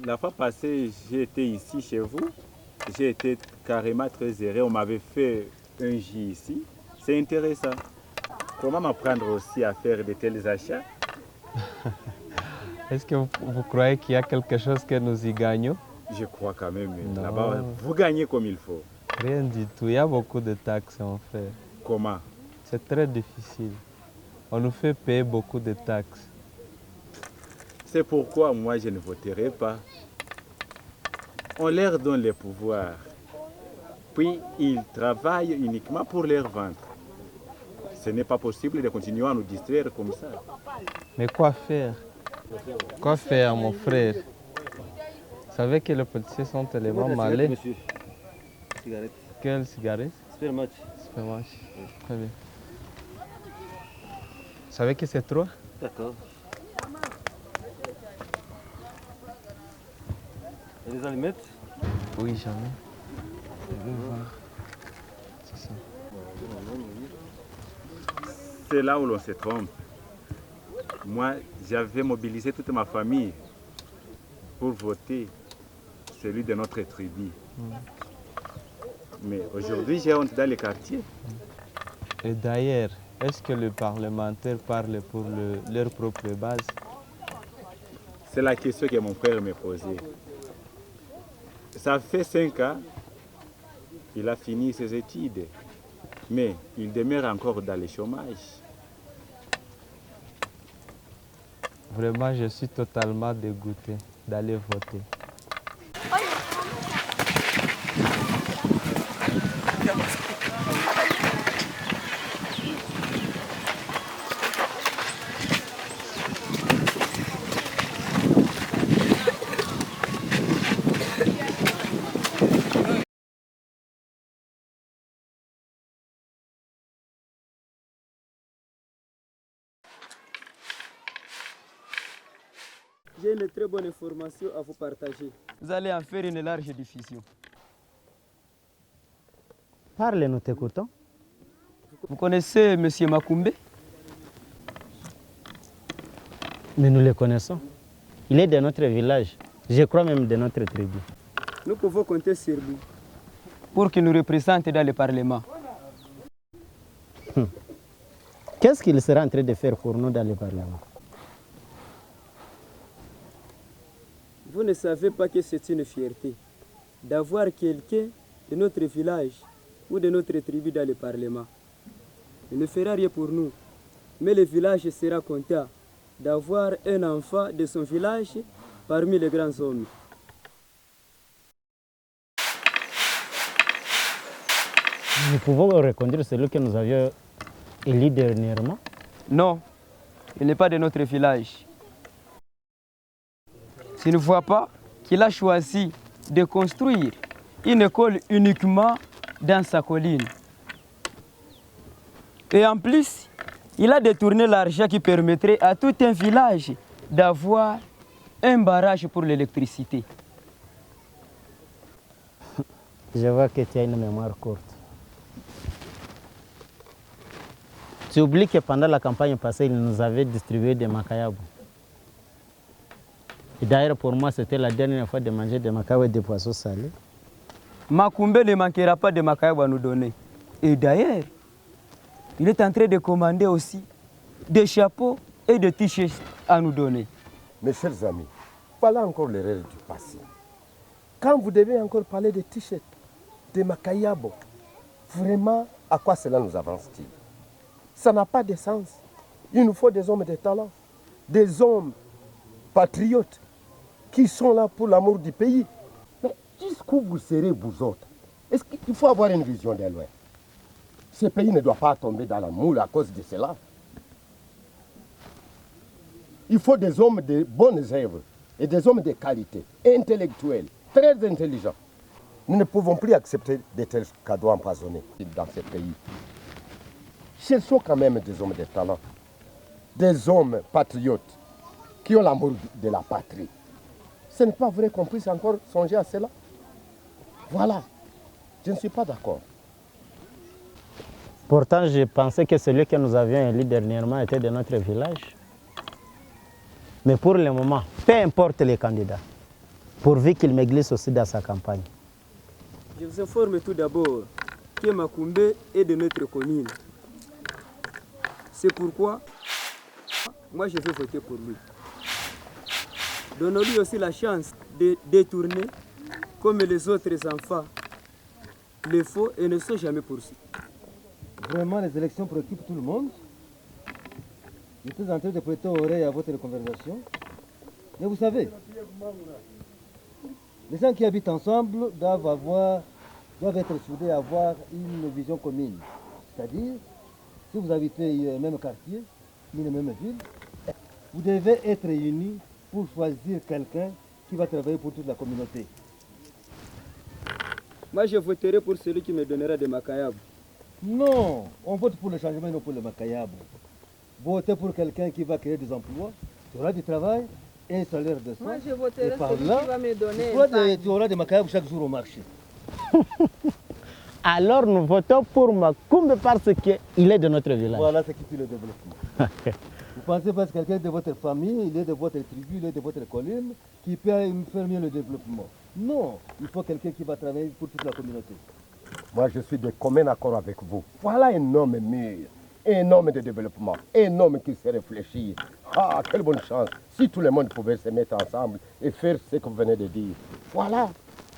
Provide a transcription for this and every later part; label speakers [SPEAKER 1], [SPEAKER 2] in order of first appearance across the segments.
[SPEAKER 1] La fois passée, j'ai été ici chez vous. J'ai été carrément très erré. On m'avait fait un J ici. C'est intéressant. Comment m'apprendre aussi à faire de tels achats?
[SPEAKER 2] Est-ce que vous croyez qu'il y a quelque chose que nous y gagnons?
[SPEAKER 1] Je crois quand même.
[SPEAKER 2] Non.
[SPEAKER 1] Là-bas, vous gagnez comme il faut.
[SPEAKER 2] Rien du tout. Il y a beaucoup de taxes, mon frère.
[SPEAKER 1] Comment?
[SPEAKER 2] C'est très difficile. On nous fait payer beaucoup de taxes.
[SPEAKER 1] C'est pourquoi moi, je ne voterai pas. On leur donne les pouvoirs. Puis, ils travaillent uniquement pour leur ventre. Ce n'est pas possible de continuer à nous distraire comme ça.
[SPEAKER 2] Mais quoi faire? Quoi faire, mon frère? Vous savez que les policiers sont tellement malais.
[SPEAKER 3] Monsieur, cigarette.
[SPEAKER 2] Quelle cigarette?
[SPEAKER 3] Spermatch.
[SPEAKER 2] Spermatch. Très bien. Vous savez que c'est trop?
[SPEAKER 3] D'accord. Et les allumettes?
[SPEAKER 2] Oui, j'en ai. Je vais voir. C'est ça.
[SPEAKER 1] C'est là où l'on se trompe. Moi, j'avais mobilisé toute ma famille pour voter celui de notre tribu. Mais aujourd'hui, j'ai honte dans les quartiers.
[SPEAKER 2] Et d'ailleurs, est-ce que les parlementaires parlent pour leur propre base?
[SPEAKER 1] C'est la question que mon frère me posait. Ça fait 5 ans, il a fini ses études, mais il demeure encore dans le chômage.
[SPEAKER 2] Vraiment, je suis totalement dégoûté d'aller voter.
[SPEAKER 4] J'ai une très bonne information à vous partager. Vous allez en faire une large diffusion.
[SPEAKER 5] Parle, nous t'écoutons.
[SPEAKER 4] Vous connaissez M. Makumbe?
[SPEAKER 5] Mais nous le connaissons. Il est de notre village. Je crois même de notre tribu.
[SPEAKER 4] Nous pouvons compter sur lui pour qu'il nous représente dans le Parlement.
[SPEAKER 5] Qu'est-ce qu'il sera en train de faire pour nous dans le Parlement?
[SPEAKER 4] Vous ne savez pas que c'est une fierté d'avoir quelqu'un de notre village ou de notre tribu dans le Parlement. Il ne fera rien pour nous, mais le village sera content d'avoir un enfant de son village parmi les grands hommes.
[SPEAKER 5] Nous pouvons reconduire celui que nous avions élu dernièrement?
[SPEAKER 4] Non, il n'est pas de notre village. Tu ne vois pas qu'il a choisi de construire une école uniquement dans sa colline. Et en plus, il a détourné l'argent qui permettrait à tout un village d'avoir un barrage pour l'électricité.
[SPEAKER 5] Je vois que tu as une mémoire courte. Tu oublies que pendant la campagne passée, il nous avait distribué des makayabou. Et d'ailleurs, pour moi, c'était la dernière fois de manger des makayabou et des poissons salés.
[SPEAKER 4] Makumbe ne manquera pas de makayabou à nous donner. Et d'ailleurs, il est en train de commander aussi des chapeaux et des t-shirts à nous donner.
[SPEAKER 6] Mes chers amis, voilà encore l'erreur du passé. Quand vous devez encore parler de t-shirts, de makayabo, vraiment, à quoi cela nous avance-t-il? Ça n'a pas de sens. Il nous faut des hommes de talent, des hommes patriotes qui sont là pour l'amour du pays. Mais jusqu'où vous serez, vous autres? Est-ce qu'il faut avoir une vision de loin? Ce pays ne doit pas tomber dans la moule à cause de cela. Il faut des hommes de bonnes œuvres et des hommes de qualité, intellectuels, très intelligents. Nous ne pouvons plus accepter de tels cadeaux empoisonnés dans ce pays. Cherchons quand même des hommes de talent, des hommes patriotes qui ont l'amour de la patrie. Ce n'est pas vrai qu'on puisse encore songer à cela. Voilà, je ne suis pas d'accord.
[SPEAKER 5] Pourtant, je pensais que celui que nous avions élu dernièrement était de notre village. Mais pour le moment, peu importe les candidats, pourvu qu'il me glisse aussi dans sa campagne.
[SPEAKER 4] Je vous informe tout d'abord que Macoumbe est de notre commune. C'est pourquoi moi je vais voter pour lui. Donnons-lui aussi la chance de détourner comme les autres enfants le faux et ne sont jamais poursuivis.
[SPEAKER 7] Vraiment, les élections préoccupent tout le monde. J'étais en train de prêter oreille à votre conversation. Mais vous savez, les gens qui habitent ensemble doivent être soudés, avoir une vision commune. C'est-à-dire, si vous habitez le même quartier, ni la même ville, vous devez être unis pour choisir quelqu'un qui va travailler pour toute la communauté.
[SPEAKER 4] Moi je voterai pour celui qui me donnera des macayabes.
[SPEAKER 7] Non, on vote pour le changement et non pour le macayable. Votez pour quelqu'un qui va créer des emplois, tu auras du travail et un salaire décent.
[SPEAKER 8] Moi, je voterai
[SPEAKER 7] et par
[SPEAKER 8] celui
[SPEAKER 7] là,
[SPEAKER 8] qui va me donner
[SPEAKER 7] tu auras des macayabes chaque jour au marché.
[SPEAKER 5] Alors nous votons pour Macoumbe parce qu'il est de notre village.
[SPEAKER 7] Voilà ce qui fait le développement. Vous pensez parce que quelqu'un de votre famille, il est de votre tribu, il est de votre colline, qui peut faire mieux le développement. Non, il faut quelqu'un qui va travailler pour toute la communauté.
[SPEAKER 6] Moi, je suis de commun accord avec vous. Voilà un homme mûr, un homme de développement, un homme qui sait réfléchir. Ah, quelle bonne chance si tout le monde pouvait se mettre ensemble et faire ce que vous venez de dire. Voilà.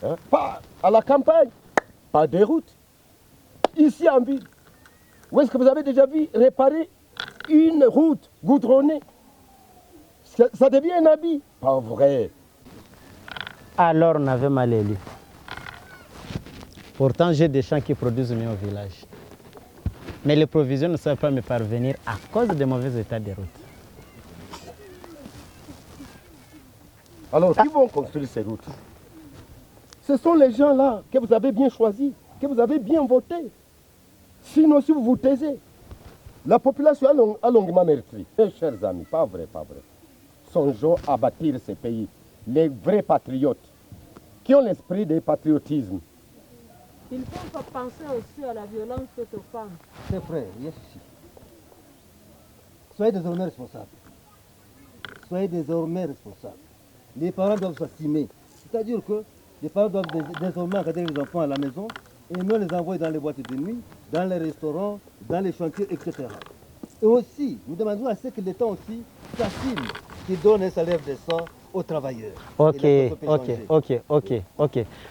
[SPEAKER 6] Hein? Pas à la campagne, pas des routes. Ici en ville, où est-ce que vous avez déjà vu réparer une route goudronnée? Ça devient un habit. Pas vrai.
[SPEAKER 5] Alors on avait mal élu. Pourtant, j'ai des champs qui produisent mieux au village. Mais les provisions ne savent pas me parvenir à cause des mauvais états des routes.
[SPEAKER 6] Alors, qui vont construire ces routes? Ce sont les gens là que vous avez bien choisis, que vous avez bien votés. Sinon, si vous vous taisez, la population a longuement meurtri. Mes chers amis, pas vrai, pas vrai. Songeons à bâtir ce pays. Les vrais patriotes, qui ont l'esprit du patriotisme.
[SPEAKER 8] Il ne faut pas penser aussi à la violence faite aux femmes.
[SPEAKER 7] C'est frère, yes ici. Soyez désormais responsables. Soyez désormais responsables. Les parents doivent s'assumer. C'est-à-dire que les parents doivent désormais encadrer les enfants à la maison et non les envoyer dans les boîtes de nuit, dans les restaurants, dans les chantiers, etc. Et aussi, nous demandons à ce que l'État aussi s'assume, qu'il donne un salaire décent aux travailleurs.
[SPEAKER 5] Ok.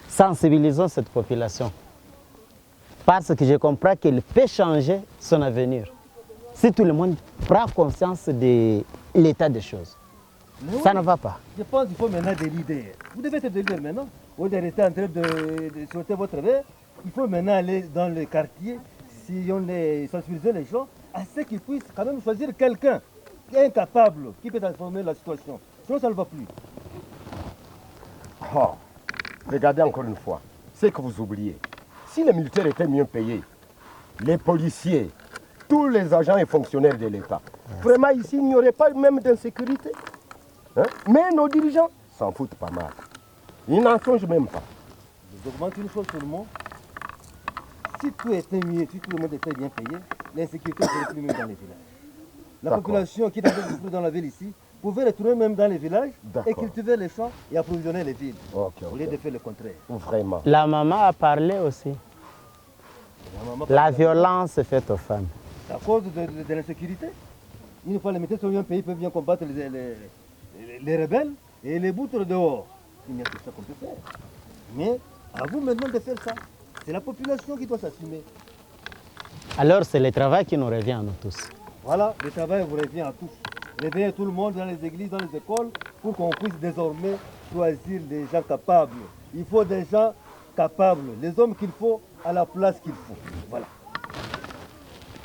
[SPEAKER 5] Sensibilisons cette population. Parce que je comprends qu'elle peut changer son avenir. Si tout le monde prend conscience de l'état des choses.
[SPEAKER 7] Mais
[SPEAKER 5] ça
[SPEAKER 7] oui,
[SPEAKER 5] ne va pas.
[SPEAKER 7] Je pense qu'il faut maintenant des leaders. Vous devez être des leaders maintenant. Au lieu de rester en train de sauter votre verre, il faut maintenant aller dans les quartiers, si on les sensibiliser les gens, à ce qu'ils puissent quand même choisir quelqu'un qui est incapable, qui peut transformer la situation. Sinon, ça ne va plus.
[SPEAKER 6] Oh, regardez encore une fois, c'est que vous oubliez. Si les militaires étaient mieux payés, les policiers, tous les agents et fonctionnaires de l'État, vraiment ici, il n'y aurait pas même d'insécurité. Hein? Mais nos dirigeants s'en foutent pas mal. Ils n'en songent même pas.
[SPEAKER 7] Je vous augmente une chose seulement. Si tout était mieux, si tout le monde était bien payé, l'insécurité serait plus mieux dans les villages. La population qui est en train de souffrir dans la ville ici pouvait retrouver même dans les villages et cultiver les champs et approvisionner les villes. Au lieu de faire le contraire.
[SPEAKER 6] Vraiment.
[SPEAKER 5] La maman a parlé aussi. La violence faite aux femmes.
[SPEAKER 7] C'est à cause de l'insécurité. Une fois les militaires sur un pays peuvent bien combattre les rebelles et les boutres dehors. Il n'y a que ça qu'on peut faire. Mais à vous maintenant de faire ça. C'est la population qui doit s'assumer.
[SPEAKER 5] Alors c'est le travail qui nous revient à nous tous.
[SPEAKER 7] Voilà, le travail vous revient à tous. Réveillez tout le monde dans les églises, dans les écoles, pour qu'on puisse désormais choisir des gens capables. Il faut des gens capables, les hommes qu'il faut à la place qu'il faut. Voilà.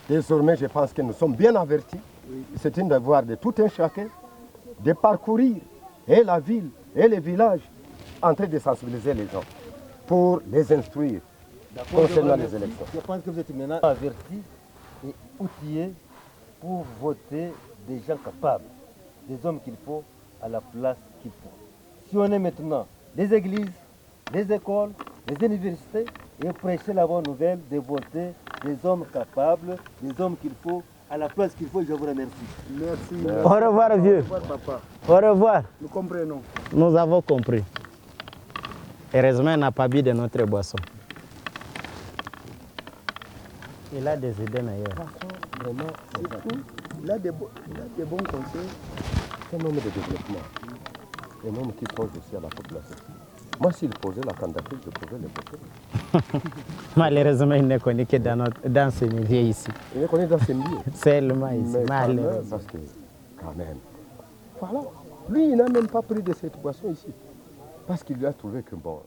[SPEAKER 6] Désormais, je pense que nous sommes bien avertis. C'est un devoir de tout un chacun de parcourir et la ville et les villages en train de sensibiliser les gens pour les instruire concernant les élections.
[SPEAKER 7] Je pense que vous êtes maintenant avertis et outillés pour voter des gens capables, des hommes qu'il faut à la place qu'il faut. Si on est maintenant les églises, les écoles, les universités et prêcher la bonne nouvelle de voter des hommes capables, des hommes qu'il faut à la place qu'il faut, je vous remercie.
[SPEAKER 4] Merci.
[SPEAKER 5] Au revoir, vieux.
[SPEAKER 4] Au revoir, papa.
[SPEAKER 5] Au revoir.
[SPEAKER 4] Nous comprenons.
[SPEAKER 5] Nous avons compris. Heureusement, il n'a pas bu de notre boisson. Il a des idées meilleures.
[SPEAKER 6] Vraiment, c'est tout. Il a des bons conseils. C'est un homme de développement. Un homme qui pense aussi à la population. Moi, s'il posait la candidature, je pouvais le voter.
[SPEAKER 5] Malheureusement, il ne connaît que dans ce milieu ici.
[SPEAKER 6] Il ne connaît dans ce milieu.
[SPEAKER 5] Seulement ici,
[SPEAKER 6] Mais
[SPEAKER 5] malheureusement.
[SPEAKER 6] parce que, quand même, voilà. Lui, il n'a même pas pris de cette boisson ici. Parce qu'il lui a trouvé que, bon,